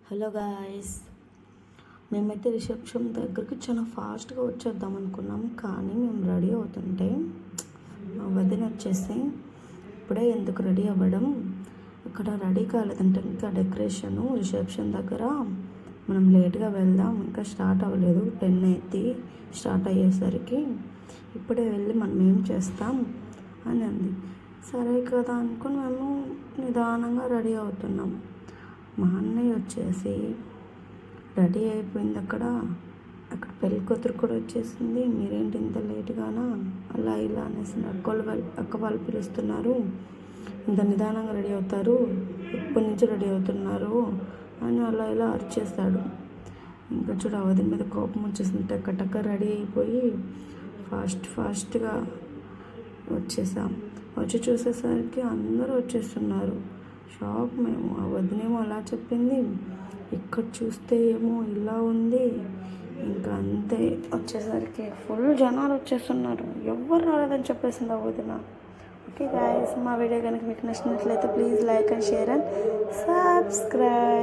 Hello guys, మేమైతే reception దగ్గరికి చాలా ఫాస్ట్గా వచ్చేద్దాం అనుకున్నాం. కానీ మేము రెడీ అవుతుంటే మా వదిన వచ్చేసి ఇప్పుడే ఎందుకు రెడీ అవ్వడం, ఇక్కడ రెడీ కాలేదంటే ఇంకా డెకరేషను రిసెప్షన్ దగ్గర మనం లేట్గా వెళ్దాం, ఇంకా స్టార్ట్ అవ్వలేదు, 10 అయితే స్టార్ట్ అయ్యేసరికి ఇప్పుడే వెళ్ళి మనం ఏం చేస్తాం అని అంది. సరే కదా అనుకుని మేము నిదానంగా రెడీ అవుతున్నాం. మా అన్నయ్య వచ్చేసి రెడీ అయిపోయింది. అక్కడ పెళ్ళి కూతురు కూడా వచ్చేసింది. మీరేంటి ఇంత లేట్గానా అలా ఇలా అనేసి అక్క వాళ్ళు పిలుస్తున్నారు, ఇంత నిదానంగా రెడీ అవుతారు, ఎప్పటి నుంచి రెడీ అవుతున్నారు అని అలా ఇలా అరిచేస్తాడు. ఇంకా చూడ అవధి మీద కోపం వచ్చేసింది. టక్క రెడీ అయిపోయి ఫాస్ట్గా వచ్చేసాం. వచ్చి చూసేసరికి అందరూ వచ్చేస్తున్నారు. షాక్ మేము. ఆ వదినేమో అలా చెప్పింది, ఇక్కడ చూస్తే ఏమో ఇలా ఉంది. ఇంకా అంతే, వచ్చేసరికి ఫుల్ జనాలు వచ్చేస్తున్నారు. ఎవరు రాలేదని చెప్పేసింది ఆ వదిన. ఓకే గాయస్, మా వీడియో కనుక మీకు నచ్చినట్లయితే please like and share and subscribe.